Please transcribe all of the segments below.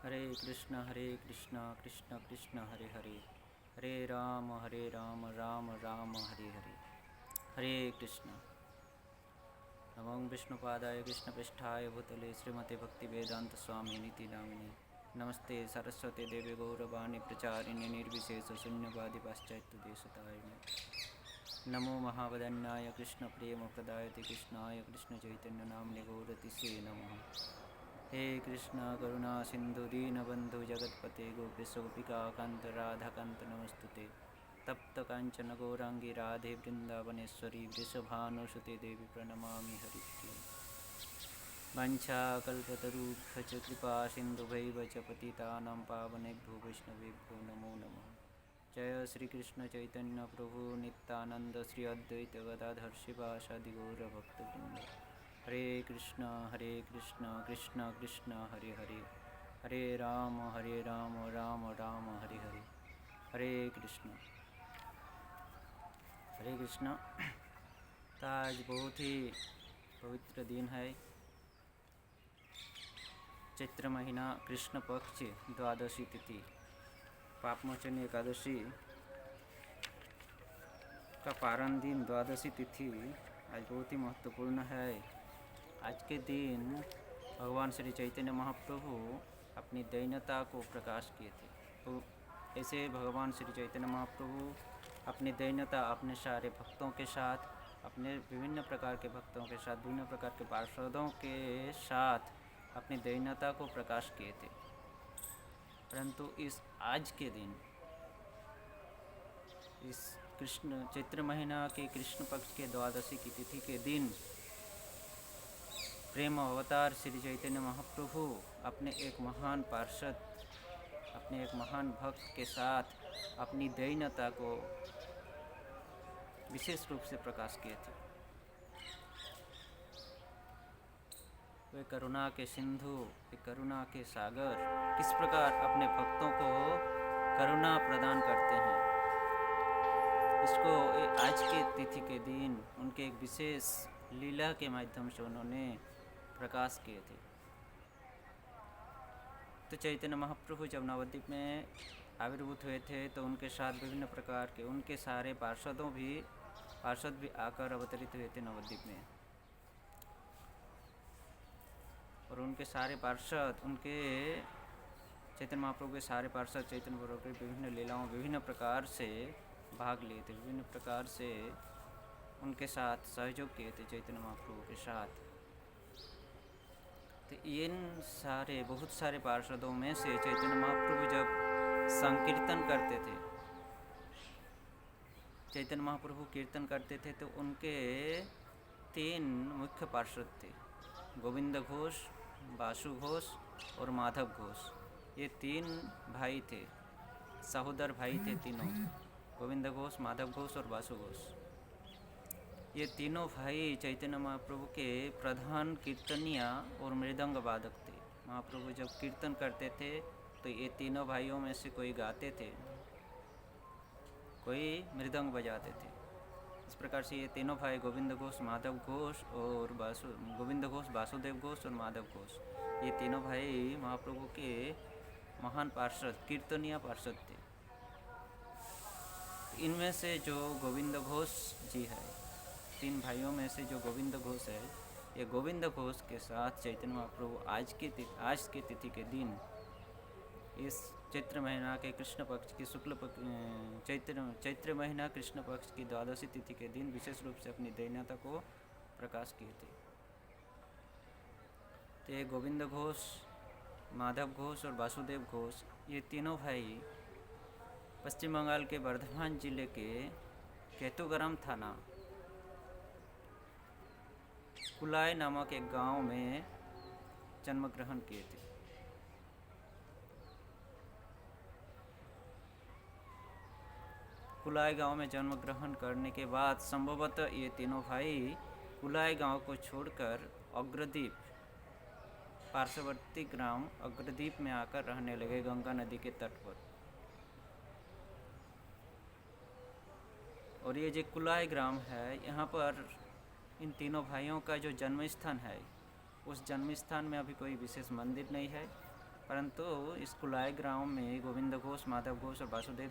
हरे कृष्ण कृष्ण कृष्ण हरे हरे, हरे राम राम राम हरे हरे। हरे कृष्ण। नमो विष्णुपादाय कृष्णपृष्ठाय भूतले श्रीमते भक्तिवेदांत स्वामी नीति नामिने नमस्ते सरस्वती देवी गौरवाणी प्रचारिणे निर्विशेष शून्यवादी पाश्चात्य देशतारिणे। नमो महावदन्याय कृष्ण प्रेम प्रदायते कृष्णाय कृष्ण चैतन्य नामने गौरतिसे नमः। हे कृष्ण करुणा सिंधु दीनबंधु जगतपते गोपेश गोपिका कांत राधा कांत नमस्तुते। तप्त कांचन गौरांगी राधे वृंदावनेश्वरी वृषभानुसुते देवी प्रणमामि हरिप्रिये। वाञ्छाकल्पतरुभ्यश्च कृपा सिन्धुभैव च पतितानां पावनेभ्यो वैष्णवेभ्यो नमो नमः। जय श्री कृष्ण चैतन्य प्रभु नित्यानंद श्री अद्वैत गदाधर शिवासादि गौर भक्तवृंद। हरे कृष्ण कृष्ण कृष्ण हरे हरे, हरे राम राम राम हरे हरे। हरे कृष्ण। हरे कृष्ण। तो आज बहुत ही पवित्र दिन है। चैत्र महीना कृष्ण पक्ष द्वादशी तिथि पापमोचन एकादशी का पारण दिन द्वादशी तिथि आज बहुत ही महत्वपूर्ण है। आज के दिन भगवान श्री चैतन्य महाप्रभु अपनी दैन्यता को प्रकाश किए थे। तो ऐसे भगवान श्री चैतन्य महाप्रभु अपनी दैन्यता अपने सारे भक्तों के साथ, अपने विभिन्न प्रकार के भक्तों के साथ, विभिन्न प्रकार के पार्षदों के साथ अपनी दैन्यता को प्रकाश किए थे। परंतु इस आज के दिन, इस कृष्ण चैत्र महीना के कृष्ण पक्ष के द्वादशी की तिथि के दिन प्रेम अवतार श्री चैतन्य महाप्रभु अपने एक महान पार्षद, अपने एक महान भक्त के साथ अपनी दैन्यता को विशेष रूप से प्रकाश किए थे। वे करुणा के सिंधु, वे करुणा के सागर किस प्रकार अपने भक्तों को करुणा प्रदान करते हैं, इसको आज के तिथि के दिन उनके एक विशेष लीला के माध्यम से उन्होंने प्रकाश किए थे। तो चैतन्य महाप्रभु जब नवद्वीप में आविर्भूत हुए थे तो उनके साथ विभिन्न प्रकार के उनके सारे पार्षद भी आकर अवतरित हुए थे नवद्वीप में। और उनके सारे पार्षद, उनके चैतन्य महाप्रभु के सारे पार्षद चैतन्य प्रभु के विभिन्न लीलाओं, विभिन्न प्रकार से भाग लिए थे, विभिन्न प्रकार से उनके साथ सहयोग किए थे चैतन्य महाप्रभु के साथ। तो इन सारे बहुत सारे पार्षदों में से चैतन्य महाप्रभु जब संकीर्तन करते थे, चैतन्य महाप्रभु कीर्तन करते थे, तो उनके 3 मुख्य पार्षद थे, गोविंद घोष, बासु घोष और माधव घोष। ये 3 भाई थे, सहोदर भाई थे तीनों, गोविंद घोष, माधव घोष और बासु घोष। ये तीनों भाई चैतन्य महाप्रभु के प्रधान कीर्तनिया और मृदंग वादक थे। महाप्रभु जब कीर्तन करते थे तो ये तीनों भाइयों में से कोई गाते थे, कोई मृदंग बजाते थे। इस प्रकार से ये तीनों भाई गोविंद घोष, माधव घोष और गोविंद घोष, वासुदेव घोष और माधव घोष, ये तीनों भाई महाप्रभु के महान पार्षद, कीर्तनिया पार्षद थे। इनमें से जो गोविंद घोष जी है, 3 भाइयों में से जो गोविंद घोष है, ये गोविंद घोष के साथ चैतन्य महाप्रभु आज के तिथि के दिन इस चैत्र महीना के कृष्ण पक्ष की चैत्र महीना कृष्ण पक्ष की द्वादशी तिथि के दिन विशेष रूप से अपनी दैन्यता को प्रकाश किए थे। तो ये गोविंद घोष, माधव घोष और वासुदेव घोष, ये तीनों भाई पश्चिम बंगाल के बर्धमान जिले के केतुग्राम थाना कुलाई नामक एक गांव में जन्म ग्रहण किए थे। कुलाई गांव में जन्म ग्रहण करने के बाद संभवतः ये तीनों भाई कुलाई गांव को छोड़कर अग्रदीप, पार्श्ववर्ती ग्राम अग्रदीप में आकर रहने लगे, गंगा नदी के तट पर। और ये जो कुलाई ग्राम है, यहाँ पर इन तीनों भाइयों का जो जन्म स्थान है, उस जन्म स्थान में अभी कोई विशेष मंदिर नहीं है। परंतु इस कुलाई ग्राम में गोविंद घोष, माधव घोष और वासुदेव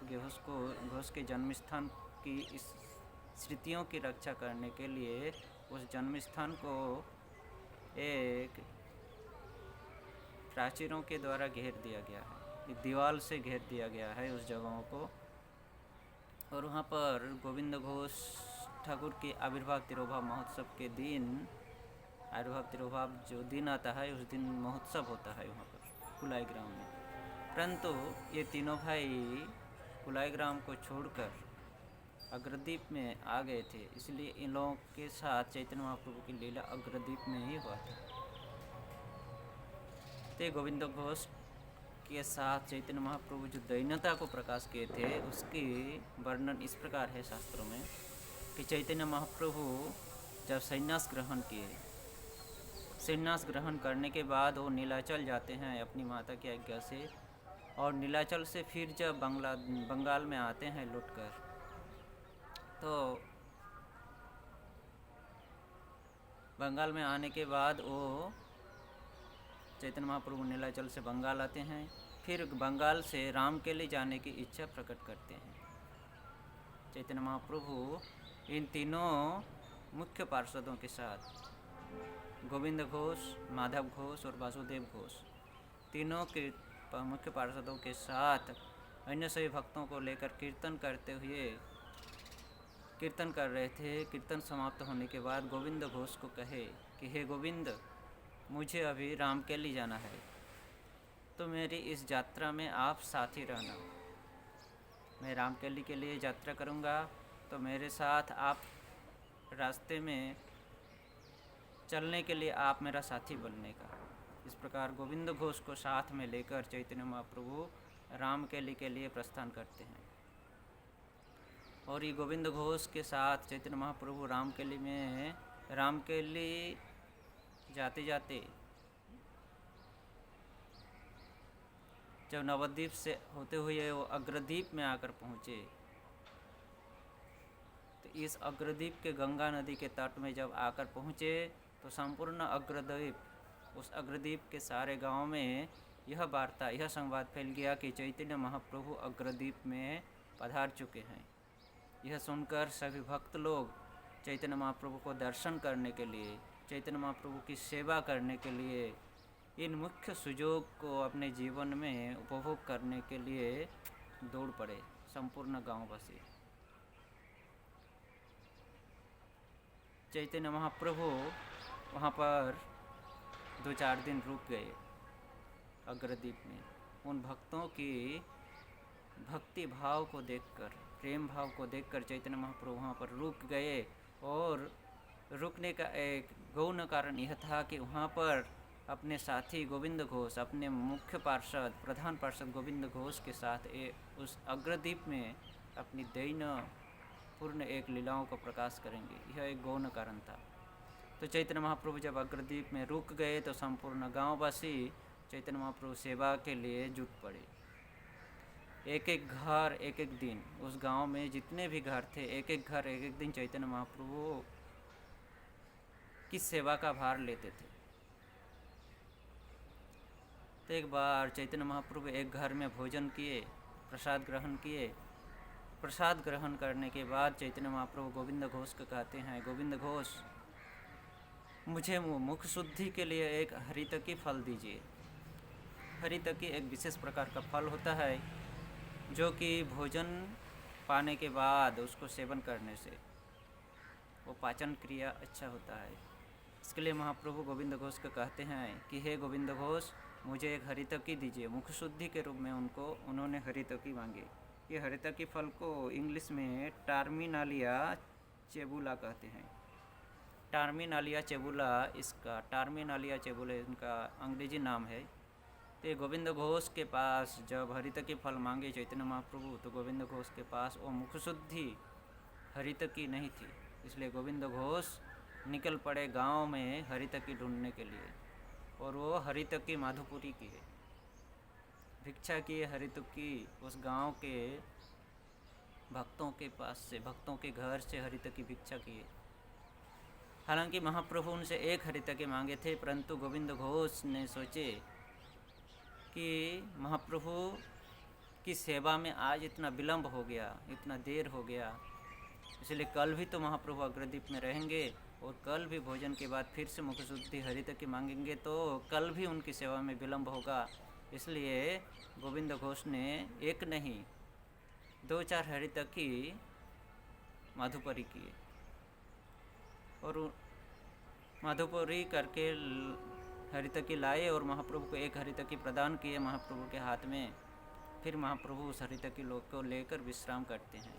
घोष के जन्म स्थान की इस स्मृतियों की रक्षा करने के लिए उस जन्म स्थान को एक प्राचीरों के द्वारा घेर दिया गया है, दीवार से घेर दिया गया है उस जगहों को। और वहाँ पर गोविंद घोष ठाकुर के आविर्भाव तिरोभाव महोत्सव के दिन, आविर्भाव तिरोभाव जो दिन आता है उस दिन महोत्सव होता है वहाँ पर कुलाई ग्राम में। परंतु ये तीनों भाई कुलाई ग्राम को छोड़कर अग्रदीप में आ गए थे, इसलिए इन लोगों के साथ चैतन्य महाप्रभु की लीला अग्रदीप में ही हुआ था। तो गोविंद घोष के साथ चैतन्य महाप्रभु जो दैन्यता को प्रकाश किए थे उसकी वर्णन इस प्रकार है शास्त्रों में कि चैतन्य महाप्रभु जब संन्यास ग्रहण किए, संन्यास ग्रहण करने के बाद वो नीलाचल जाते हैं अपनी माता की आज्ञा से, और नीलाचल से फिर जब बंगाल में आते हैं लौटकर, तो बंगाल में आने के बाद वो चैतन्य महाप्रभु नीलाचल से बंगाल आते हैं, फिर बंगाल से रामकेली जाने की इच्छा प्रकट करते हैं। चैतन्य महाप्रभु इन तीनों मुख्य पार्षदों के साथ, गोविंद घोष, माधव घोष और वासुदेव घोष, तीनों के मुख्य पार्षदों के साथ अन्य सभी भक्तों को लेकर कीर्तन करते हुए कीर्तन कर रहे थे। कीर्तन समाप्त होने के बाद गोविंद घोष को कहे कि हे गोविंद, मुझे अभी रामकेली जाना है, तो मेरी इस यात्रा में आप साथ ही रहना। मैं रामकेली के लिए यात्रा करूंगा, तो मेरे साथ आप रास्ते में चलने के लिए आप मेरा साथी बनने का। इस प्रकार गोविंद घोष को साथ में लेकर चैतन्य महाप्रभु रामकेली के लिए प्रस्थान करते हैं। और ये गोविंद घोष के साथ चैतन्य महाप्रभु रामकेली जाते जाते जब नवद्वीप से होते हुए वो अग्रदीप में आकर पहुँचे, तो इस अग्रदीप के गंगा नदी के तट में जब आकर पहुँचे तो संपूर्ण अग्रद्वीप, उस अग्रदीप के सारे गांव में यह वार्ता, यह संवाद फैल गया कि चैतन्य महाप्रभु अग्रदीप में पधार चुके हैं। यह सुनकर सभी भक्त लोग चैतन्य महाप्रभु को दर्शन करने के लिए, चैतन्य महाप्रभु की सेवा करने के लिए, इन मुख्य सुयोग को अपने जीवन में उपभोग करने के लिए दौड़ पड़े। संपूर्ण गांववासी चैतन्य महाप्रभु वहाँ पर 2-4 दिन रुक गए अग्रदीप में। उन भक्तों की भक्ति भाव को देखकर, प्रेम भाव को देखकर चैतन्य महाप्रभु वहाँ पर रुक गए। और रुकने का एक गौण कारण यह था कि वहाँ पर अपने साथी गोविंद घोष, अपने मुख्य पार्षद, प्रधान पार्षद गोविंद घोष के साथ उस अग्रदीप में अपनी दैन्यपूर्ण एक लीलाओं को प्रकाश करेंगे। यह एक गौण कारण था। तो चैतन्य महाप्रभु जब अग्रदीप में रुक गए तो संपूर्ण गांववासी चैतन्य महाप्रभु सेवा के लिए जुट पड़े। एक एक घर, एक एक दिन, उस गांव में जितने भी घर थे, एक एक घर, एक एक दिन चैतन्य महाप्रभु की सेवा का भार लेते थे। तो एक बार चैतन्य महाप्रभु एक घर में भोजन किए, प्रसाद ग्रहण किए। प्रसाद ग्रहण करने के बाद चैतन्य महाप्रभु गोविंद घोष को कहते हैं, गोविंद घोष, मुझे मुख शुद्धि के लिए एक हरितकी फल दीजिए। हरितकी एक विशेष प्रकार का फल होता है जो कि भोजन पाने के बाद उसको सेवन करने से वो पाचन क्रिया अच्छा होता है। इसके लिए महाप्रभु गोविंद घोष को कहते हैं कि हे गोविंद घोष, मुझे एक हरितकी दीजिए। मुख शुद्धि के रूप में उन्होंने हरितकी मांगे। ये हरितकी फल को इंग्लिश में टर्मिनालिया चेबुला कहते हैं। टर्मिनालिया चेबुला इनका अंग्रेजी नाम है। तो गोविंद घोष के पास जब हरितकी फल मांगे चैतन्य महाप्रभु, तो गोविंद घोष के पास वो मुख शुद्धि हरितकी नहीं थी। इसलिए गोविंद घोष निकल पड़े गांव में हरितकी ढूंढने के लिए। और वो हरितकी माधोपुरी की है, भिक्षा की हरितकी उस गांव के भक्तों के पास से, भक्तों के घर से हरितकी भिक्षा की है। हालांकि महाप्रभु उनसे एक हरितकी मांगे थे, परंतु गोविंद घोष ने सोचे कि महाप्रभु की सेवा में आज इतना विलंब हो गया, इतना देर हो गया, इसलिए कल भी तो महाप्रभु अग्रदीप में रहेंगे और कल भी भोजन के बाद फिर से मुखशुद्धि हरितकी मांगेंगे, तो कल भी उनकी सेवा में विलंब होगा। इसलिए गोविंद घोष ने एक नहीं 2-4 हरितकी माधुपरी किए और माधुपरी करके हरितकी लाए और महाप्रभु को एक हरितकी प्रदान किए महाप्रभु के हाथ में। फिर महाप्रभु उस हरितकी लोग को लेकर विश्राम करते हैं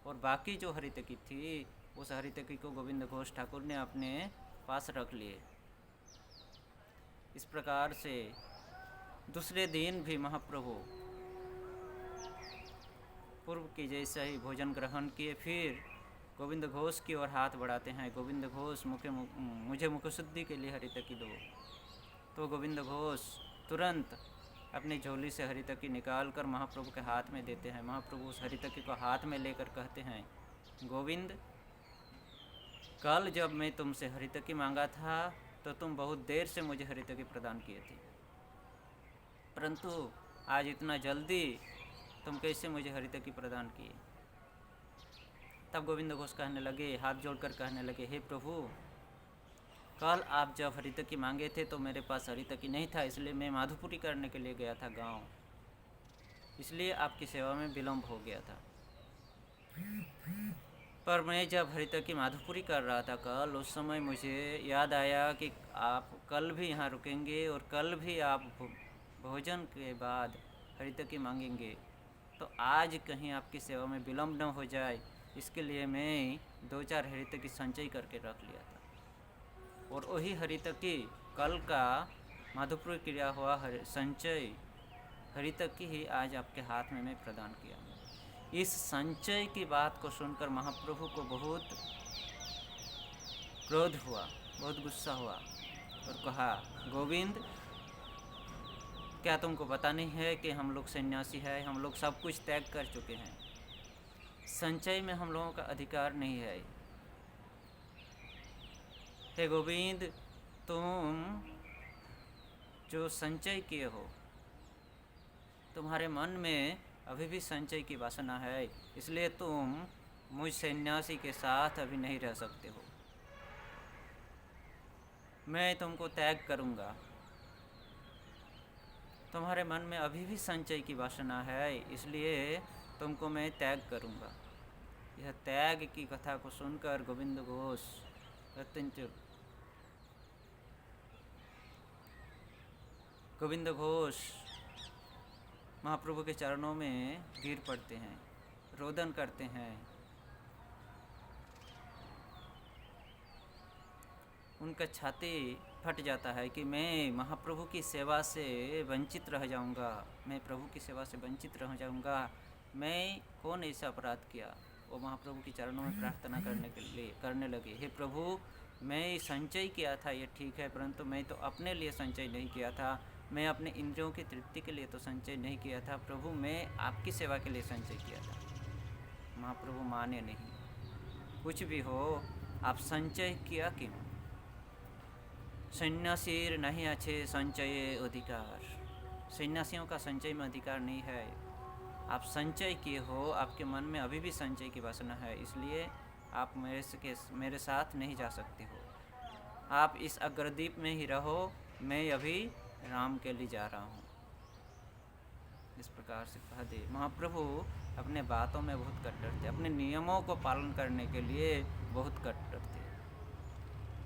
और बाकी जो हरितकी थी उस हरितकी को गोविंद घोष ठाकुर ने अपने पास रख लिए। इस प्रकार से दूसरे दिन भी महाप्रभु पूर्व की जैसा ही भोजन ग्रहण किए, फिर गोविंद घोष की ओर हाथ बढ़ाते हैं, गोविंद घोष मुझे मुखशुद्धि के लिए हरितकी दो। तो गोविंद घोष तुरंत अपनी झोली से हरितकी निकाल कर महाप्रभु के हाथ में देते हैं। महाप्रभु उस हरितकी को हाथ में लेकर कहते हैं, गोविंद, कल जब मैं तुमसे हरितकी मांगा था तो तुम बहुत देर से मुझे हरितकी प्रदान किए थे, परंतु आज इतना जल्दी तुम कैसे मुझे हरितकी प्रदान किए। तब गोविंद घोष कहने लगे, हाथ जोड़कर कहने लगे, हे प्रभु, कल आप जब हरितकी मांगे थे तो मेरे पास हरितकी नहीं था, इसलिए मैं माधुपुरी करने के लिए गया था गांव, इसलिए आपकी सेवा में विलम्ब हो गया था। पर मैं जब हरितकी माधुपुरी कर रहा था कल, उस समय मुझे याद आया कि आप कल भी यहाँ रुकेंगे और कल भी आप भोजन के बाद हरितकी मांगेंगे, तो आज कहीं आपकी सेवा में विलम्ब न हो जाए, इसके लिए मैं 2-4 हरितकी संचय करके रख लिया था और वही हरितकी कल का माधुपुरी क्रिया हुआ संचय हरितकी ही आज आपके हाथ में मैं प्रदान किया। इस संचय की बात को सुनकर महाप्रभु को बहुत क्रोध हुआ, बहुत गुस्सा हुआ और कहा, गोविंद, क्या तुमको पता नहीं है कि हम लोग सन्यासी हैं, हम लोग सब कुछ त्याग कर चुके हैं, संचय में हम लोगों का अधिकार नहीं है। हे गोविंद, तुम जो संचय किए हो, तुम्हारे मन में अभी भी संचय की वासना है, इसलिए तुम मुझ सन्यासी के साथ अभी नहीं रह सकते हो। मैं तुमको त्याग करूँगा। तुम्हारे मन में अभी भी संचय की वासना है, इसलिए तुमको मैं त्याग करूँगा। यह त्याग की कथा को सुनकर गोविंद घोष अत्यंत गोविंद घोष महाप्रभु के चरणों में गिर पड़ते हैं, रोदन करते हैं। उनका छाती फट जाता है कि मैं महाप्रभु की सेवा से वंचित रह जाऊंगा, मैं प्रभु की सेवा से वंचित रह जाऊंगा, मैं कौन ऐसा अपराध किया। वो महाप्रभु के चरणों में प्रार्थना करने लगे, हे प्रभु, मैं संचय किया था ये ठीक है, परंतु मैं तो अपने लिए संचय नहीं किया था, मैं अपने इंद्रियों की तृप्ति के लिए तो संचय नहीं किया था प्रभु, मैं आपकी सेवा के लिए संचय किया था। महाप्रभु माने नहीं, कुछ भी हो, आप संचय किया क्यों। सन्यासीर नहीं अच्छे संचय अधिकार, सन्यासियों का संचय में अधिकार नहीं है। आप संचय किए हो, आपके मन में अभी भी संचय की वासना है, इसलिए आप मेरे साथ नहीं जा सकते हो। आप इस अग्रदीप में ही रहो, मैं अभी राम के लिए जा रहा हूँ। इस प्रकार से कह दे। महाप्रभु अपने बातों में बहुत कट्टर थे, अपने नियमों को पालन करने के लिए बहुत कट्टर थे।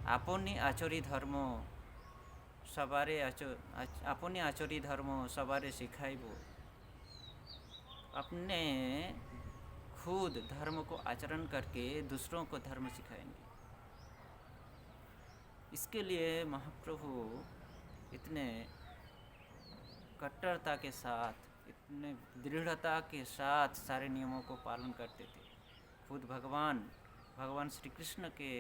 आपनी आचरी धर्मो सवारे आपनी आचरी धर्मो सवारे सिखाइबो, अपने खुद धर्म को आचरण करके दूसरों को धर्म सिखाएंगे। इसके लिए महाप्रभु इतने कट्टरता के साथ, इतने दृढ़ता के साथ सारे नियमों को पालन करते थे। खुद भगवान श्री कृष्ण के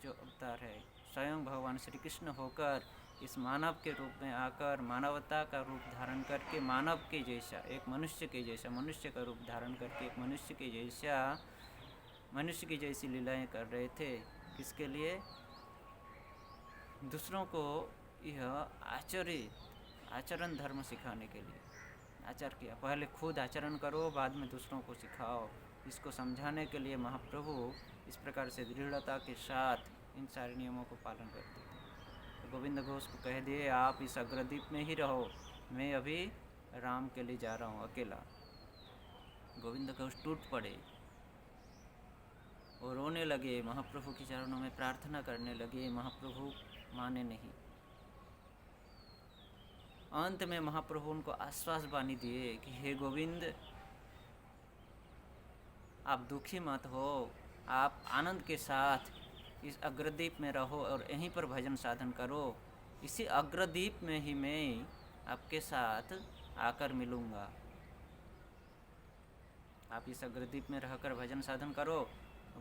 जो अवतार है, स्वयं भगवान श्री कृष्ण होकर इस मानव के रूप में आकर मानवता का रूप धारण करके मानव के जैसा, एक मनुष्य के जैसा, मनुष्य का रूप धारण करके एक मनुष्य के जैसा, मनुष्य की जैसी लीलाएं कर रहे थे। किसके लिए? दूसरों को यह आचरण धर्म सिखाने के लिए आचार किया। पहले खुद आचरण करो, बाद में दूसरों को सिखाओ। इसको समझाने के लिए महाप्रभु इस प्रकार से दृढ़ता के साथ इन सारे नियमों को पालन करते थे। तो गोविंद घोष को कह दिए, आप इस अग्रदीप में ही रहो, मैं अभी राम के लिए जा रहा हूँ अकेला। गोविंद घोष टूट पड़े और रोने लगे, महाप्रभु के चरणों में प्रार्थना करने लगे। महाप्रभु माने नहीं। अंत में महाप्रभु उनको आश्वास वाणी दिए कि हे गोविंद, आप दुखी मत हो, आप आनंद के साथ इस अग्रदीप में रहो और यहीं पर भजन साधन करो। इसी अग्रदीप में ही मैं आपके साथ आकर मिलूँगा। आप इस अग्रदीप में रहकर भजन साधन करो।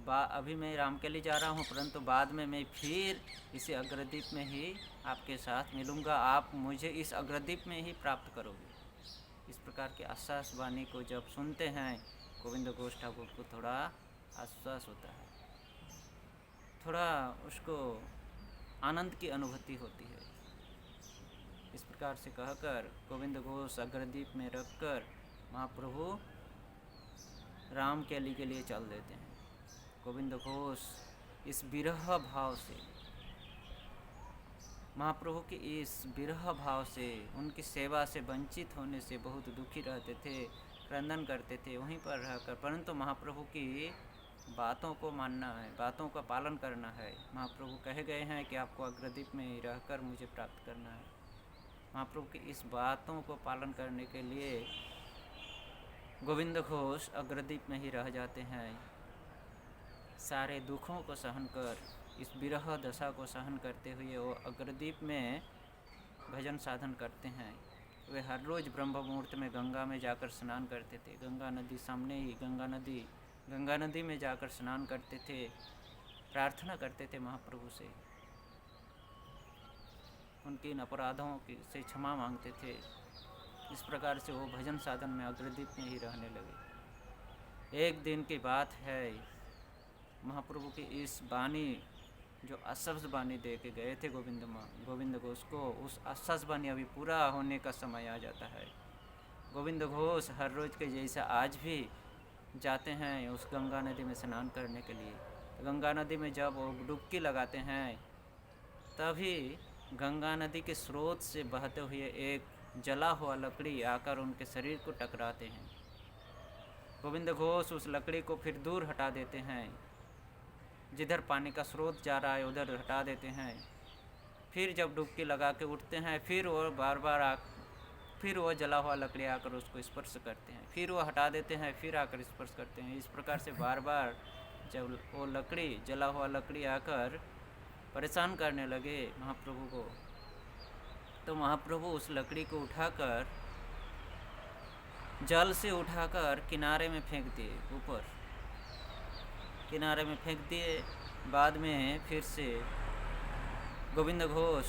अभी मैं राम के लिए जा रहा हूँ, परंतु बाद में मैं फिर इसी अग्रदीप में ही आपके साथ मिलूँगा। आप मुझे इस अग्रदीप में ही प्राप्त करोगे। इस प्रकार के आश्वास वाणी को जब सुनते हैं, गोविंद घोष ठाकुर को थोड़ा आश्वास होता है, थोड़ा उसको आनंद की अनुभूति होती है। इस प्रकार से कहकर गोविंद घोष अग्रदीप में रखकर महाप्रभु राम कैली के लिए चल देते हैं। गोविंद घोष इस विरह भाव से, महाप्रभु के इस विरह भाव से, उनकी सेवा से वंचित होने से बहुत दुखी रहते थे, क्रंदन करते थे वहीं पर रहकर। परंतु महाप्रभु की बातों को मानना है, बातों का पालन करना है। महाप्रभु कह गए हैं कि आपको अग्रदीप में रहकर मुझे प्राप्त करना है। महाप्रभु की इस बातों को पालन करने के लिए गोविंद घोष अग्रदीप में ही रह जाते हैं। सारे दुखों को सहन कर, इस विरह दशा को सहन करते हुए वो अग्रदीप में भजन साधन करते हैं। वे हर रोज़ ब्रह्म मुहूर्त में गंगा में जाकर स्नान करते थे। गंगा नदी सामने ही, गंगा नदी में जाकर स्नान करते थे, प्रार्थना करते थे महाप्रभु से, उनके इन अपराधों से क्षमा मांगते थे। इस प्रकार से वो भजन साधन में अग्रदीप में ही रहने लगे। एक दिन की बात है, महाप्रभु की इस वाणी जो आश्वास वाणी दे के गए थे गोविंद घोष को, उस आश्वास वाणी अभी पूरा होने का समय आ जाता है। गोविंद घोष हर रोज़ के जैसा आज भी जाते हैं उस गंगा नदी में स्नान करने के लिए। गंगा नदी में जब वो डुबकी लगाते हैं, तभी गंगा नदी के स्रोत से बहते हुए एक जला हुआ लकड़ी आकर उनके शरीर को टकराते हैं। गोविंद घोष उस लकड़ी को फिर दूर हटा देते हैं, जिधर पानी का स्रोत जा रहा है उधर हटा देते हैं। फिर जब डुबकी लगा के उठते हैं, फिर वो फिर वो जला हुआ लकड़ी आकर उसको स्पर्श करते हैं, फिर वो हटा देते हैं, फिर आकर स्पर्श करते हैं। इस प्रकार से बार बार जब वो जला हुआ लकड़ी आकर परेशान करने लगे महाप्रभु को, तो महाप्रभु उस लकड़ी को उठाकर, जल से उठाकर किनारे में फेंक दिए, ऊपर किनारे में फेंक दिए। बाद में फिर से गोविंद घोष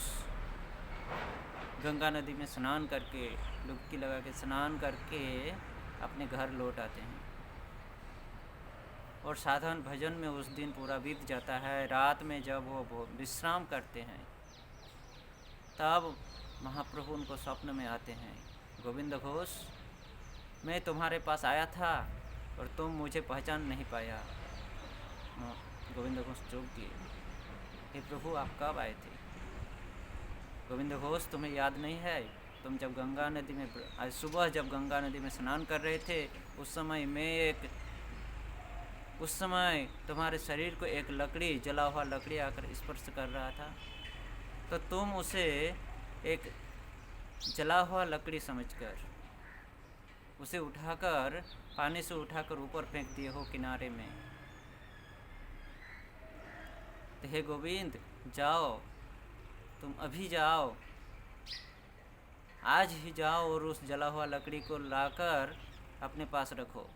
गंगा नदी में स्नान करके, डुबकी लगा के स्नान करके अपने घर लौट आते हैं। और साधन भजन में उस दिन पूरा बीत जाता है। रात में जब वो विश्राम करते हैं, तब महाप्रभु उनको स्वप्न में आते हैं। गोविंद घोष, मैं तुम्हारे पास आया था और तुम मुझे पहचान नहीं पाया। गोविंद घोष चौंक गए, हे प्रभु आप कब आए थे? गोविंद घोष, तुम्हें याद नहीं है, तुम जब गंगा नदी में, आज सुबह जब गंगा नदी में स्नान कर रहे थे, उस समय तुम्हारे शरीर को एक लकड़ी, जला हुआ लकड़ी आकर स्पर्श कर रहा था, तो तुम उसे एक जला हुआ लकड़ी समझकर उसे उठाकर, पानी से उठाकर ऊपर फेंक दिए हो किनारे में। तो हे गोविंद, जाओ, तुम अभी जाओ, आज ही जाओ और उस जला हुआ लकड़ी को लाकर अपने पास रखो,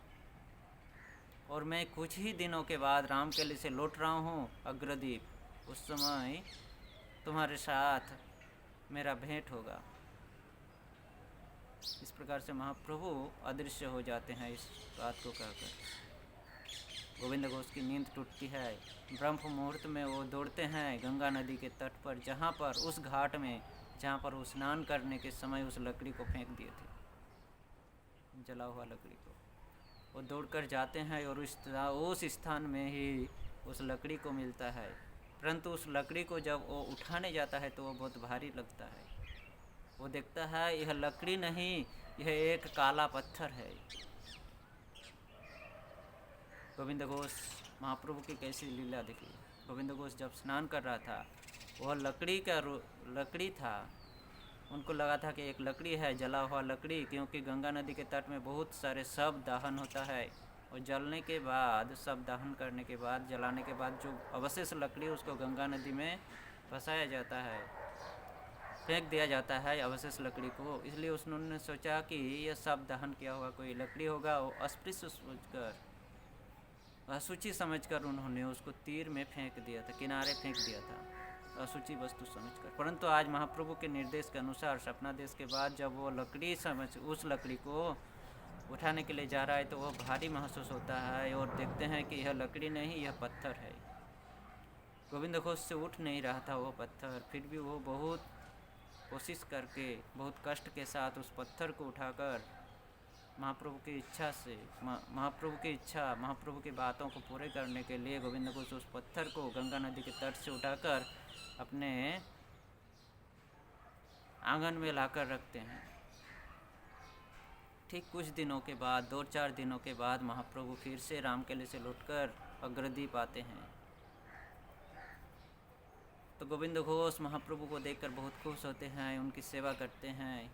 और मैं कुछ ही दिनों के बाद रामकेली से लौट रहा हूँ अग्रदीप, उस समय तुम्हारे साथ मेरा भेंट होगा। इस प्रकार से महाप्रभु अदृश्य हो जाते हैं। इस बात को कहकर गोविंद घोष की नींद टूटती है। ब्रह्म मुहूर्त में वो दौड़ते हैं गंगा नदी के तट पर, जहाँ पर उस घाट में जहाँ पर वो स्नान करने के समय उस लकड़ी को फेंक दिए थे, जला हुआ लकड़ी को। वो दौड़कर जाते हैं और उस स्थान में ही उस लकड़ी को मिलता है, परंतु उस लकड़ी को जब वो उठाने जाता है तो वो बहुत भारी लगता है। वो देखता है यह लकड़ी नहीं, यह एक काला पत्थर है। गोविंद घोष महाप्रभु की कैसी लीला देखिए। गोविंद घोष जब स्नान कर रहा था, वह लकड़ी था। उनको लगा था कि एक लकड़ी है, जला हुआ लकड़ी, क्योंकि गंगा नदी के तट में बहुत सारे शव दाहन होता है और जलने के बाद, शव दाहन करने के बाद, जलाने के बाद जो अवशेष लकड़ी उसको गंगा नदी में फंसाया जाता है, फेंक दिया जाता है अवशेष लकड़ी को। इसलिए उन्होंने सोचा कि यह शव दाहन किया हुआ कोई लकड़ी होगा। वो अस्पृश्य सोचकर, अशुचि समझकर उन्होंने उसको तीर में फेंक दिया था, किनारे फेंक दिया था, अशुचि वस्तु समझकर। परंतु आज महाप्रभु के निर्देश के अनुसार स्वप्नादेश के बाद जब वो लकड़ी उस लकड़ी को उठाने के लिए जा रहा है तो वह भारी महसूस होता है और देखते हैं कि यह लकड़ी नहीं, यह पत्थर है। गोविंद घोष से उठ नहीं रहा था वो पत्थर, फिर भी वो बहुत कोशिश करके, बहुत कष्ट के साथ उस पत्थर को उठाकर महाप्रभु की इच्छा से, महाप्रभु की बातों को पूरे करने के लिए गोविंद घोष उस पत्थर को गंगा नदी के तट से उठाकर अपने आंगन में लाकर रखते हैं। ठीक कुछ दिनों के बाद, 2-4 दिनों के बाद महाप्रभु फिर से रामकेले से लौटकर अग्रदीप आते हैं। तो गोविंद घोष महाप्रभु को देखकर बहुत खुश होते हैं, उनकी सेवा करते हैं।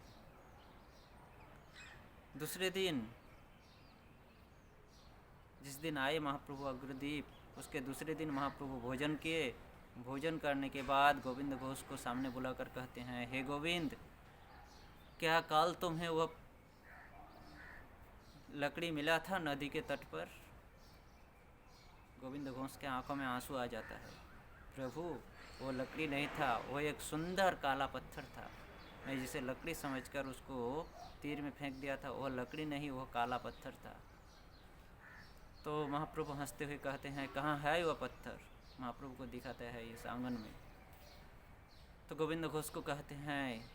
दूसरे दिन, जिस दिन आए महाप्रभु अग्रदीप, उसके दूसरे दिन महाप्रभु भोजन किए। भोजन करने के बाद गोविंद घोष को सामने बुलाकर कहते हैं, हे गोविंद, क्या कल तुम्हें वह लकड़ी मिला था नदी के तट पर? गोविंद घोष के आंखों में आंसू आ जाता है। प्रभु, वो लकड़ी नहीं था, वो एक सुंदर काला पत्थर था। मैं जिसे लकड़ी समझकर उसको तीर में फेंक दिया था, वह लकड़ी नहीं, वह काला पत्थर था। तो महाप्रभु हंसते हुए कहते हैं, कहाँ है वह पत्थर? महाप्रभु को दिखाता है इस आंगन में। तो गोविंद घोष को कहते हैं,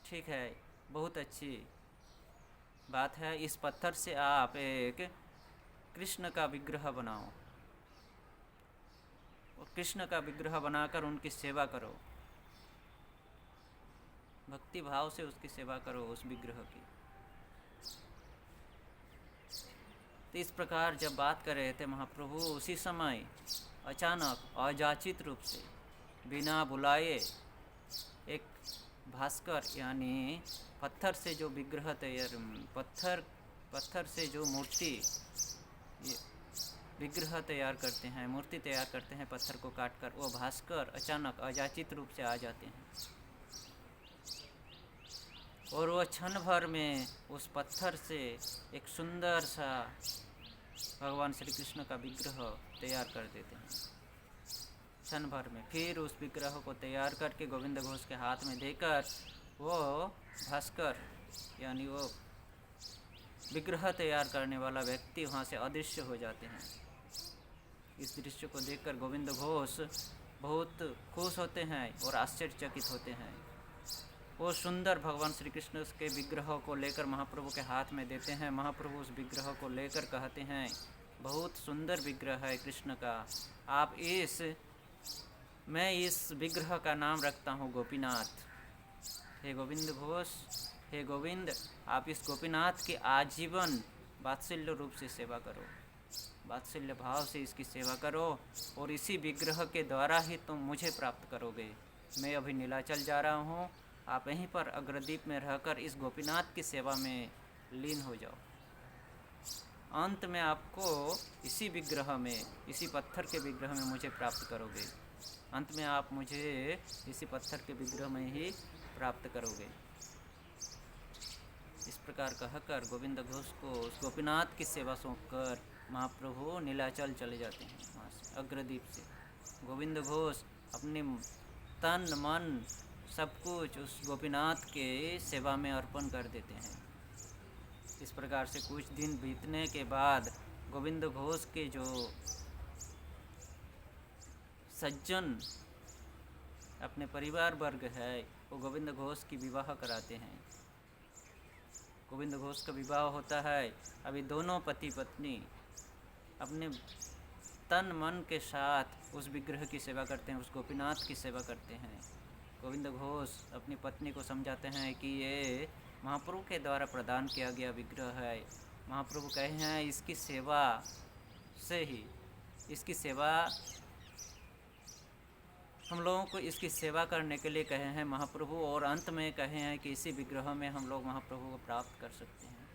ठीक है, बहुत अच्छी बात है, इस पत्थर से आप एक कृष्ण का विग्रह बनाओ और कृष्ण का विग्रह बनाकर उनकी सेवा करो, भक्ति भाव से उसकी सेवा करो, उस विग्रह की। तो इस प्रकार जब बात कर रहे थे महाप्रभु, उसी समय अचानक अयाचित रूप से, बिना बुलाए, एक भास्कर यानी पत्थर से जो विग्रह तैयार, पत्थर से जो मूर्ति, विग्रह तैयार करते हैं, मूर्ति तैयार करते हैं पत्थर को काटकर, वो भास्कर अचानक अयाचित रूप से आ जाते हैं और वह क्षण भर में उस पत्थर से एक सुंदर सा भगवान श्री कृष्ण का विग्रह तैयार कर देते हैं क्षण भर में। फिर उस विग्रह को तैयार करके गोविंद घोष के हाथ में देकर वो भास्कर यानी वो विग्रह तैयार करने वाला व्यक्ति वहाँ से अदृश्य हो जाते हैं। इस दृश्य को देखकर गोविंद घोष बहुत खुश होते हैं और आश्चर्यचकित होते हैं। वो सुंदर भगवान श्री कृष्ण के विग्रह को लेकर महाप्रभु के हाथ में देते हैं। महाप्रभु उस विग्रह को लेकर कहते हैं, बहुत सुंदर विग्रह है कृष्ण का, आप मैं इस विग्रह का नाम रखता हूँ गोपीनाथ। हे गोविंद घोष, हे गोविंद, आप इस गोपीनाथ की आजीवन वात्सल्य रूप से सेवा करो, वात्सल्य भाव से इसकी सेवा करो और इसी विग्रह के द्वारा ही तुम मुझे प्राप्त करोगे। मैं अभी नीलाचल जा रहा हूँ, आप यहीं पर अग्रदीप में रहकर इस गोपीनाथ की सेवा में लीन हो जाओ। अंत में आपको इसी विग्रह में, इसी पत्थर के विग्रह में मुझे प्राप्त करोगे। अंत में आप मुझे इसी पत्थर के विग्रह में ही प्राप्त करोगे। इस प्रकार कहकर गोविंद घोष को उस गोपीनाथ की सेवा सौंपकर महाप्रभु नीलाचल चले जाते हैं वहाँ से, अग्रदीप से। गोविंद घोष अपने तन मन सब कुछ उस गोपीनाथ के सेवा में अर्पण कर देते हैं। इस प्रकार से कुछ दिन बीतने के बाद गोविंद घोष के जो सज्जन अपने परिवार वर्ग है वो गोविंद घोष की विवाह कराते हैं। गोविंद घोष का विवाह होता है। अभी दोनों पति पत्नी अपने तन मन के साथ उस विग्रह की सेवा करते हैं, उस गोपीनाथ की सेवा करते हैं। गोविंद घोष अपनी पत्नी को समझाते हैं कि ये महाप्रभु के द्वारा प्रदान किया गया विग्रह है। महाप्रभु कहे हैं इसकी सेवा से ही, इसकी सेवा हम लोगों को इसकी सेवा करने के लिए कहे हैं महाप्रभु, और अंत में कहे हैं कि इसी विग्रह में हम लोग महाप्रभु को प्राप्त कर सकते हैं।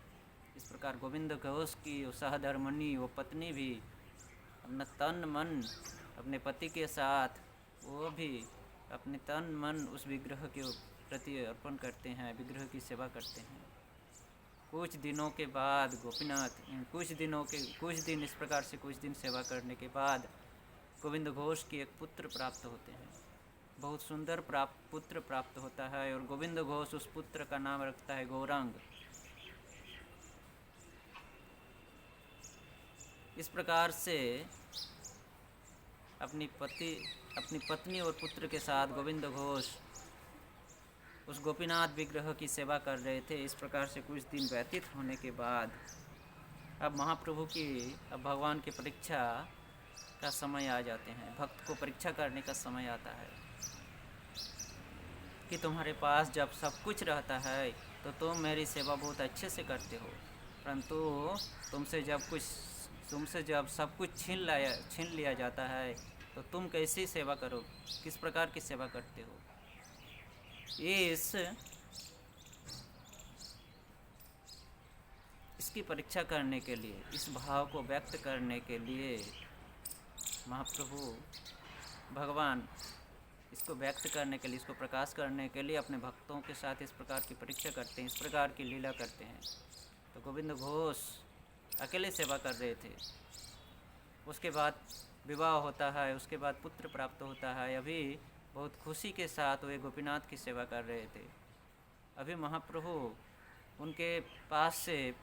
इस प्रकार गोविंद घोष की सहधर्मिणी वो पत्नी भी अपना तन मन अपने पति के साथ वो भी अपने तन मन उस विग्रह के प्रति अर्पण करते हैं, विग्रह की सेवा करते हैं। कुछ दिनों के बाद गोपीनाथ कुछ दिन इस प्रकार से कुछ दिन सेवा करने के बाद गोविंद घोष की एक पुत्र प्राप्त होते हैं। बहुत सुंदर पुत्र प्राप्त होता है और गोविंद घोष उस पुत्र का नाम रखता है गौरांग। इस प्रकार से अपनी पत्नी और पुत्र के साथ गोविंद घोष उस गोपीनाथ विग्रह की सेवा कर रहे थे। इस प्रकार से कुछ दिन व्यतीत होने के बाद अब भगवान की परीक्षा का समय आ जाते हैं। भक्त को परीक्षा करने का समय आता है कि तुम्हारे पास जब सब कुछ रहता है तो तुम मेरी सेवा बहुत अच्छे से करते हो, परंतु तुमसे जब सब कुछ छीन लिया जाता है तो तुम कैसी सेवा करो, किस प्रकार की सेवा करते हो। इसकी परीक्षा करने के लिए, इस भाव को व्यक्त करने के लिए महाप्रभु भगवान इसको व्यक्त करने के लिए, इसको प्रकाश करने के लिए अपने भक्तों के साथ इस प्रकार की परीक्षा करते हैं, इस प्रकार की लीला करते हैं। तो गोविंद घोष अकेले सेवा कर रहे थे। उसके बाद विवाह होता है, उसके बाद पुत्र प्राप्त होता है। अभी बहुत खुशी के साथ वे गोपीनाथ की सेवा कर रहे थे। अभी महाप्रभु उनके पास से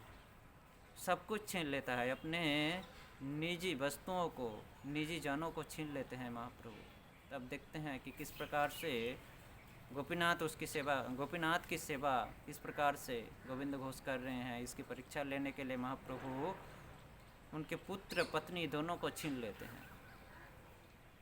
सब कुछ छीन लेता है, अपने निजी वस्तुओं को, निजी जानों को छीन लेते हैं महाप्रभु। तब देखते हैं कि किस प्रकार से गोपीनाथ की सेवा इस प्रकार से गोविंद घोष कर रहे हैं। इसकी परीक्षा लेने के लिए महाप्रभु उनके पुत्र पत्नी दोनों को छीन लेते हैं।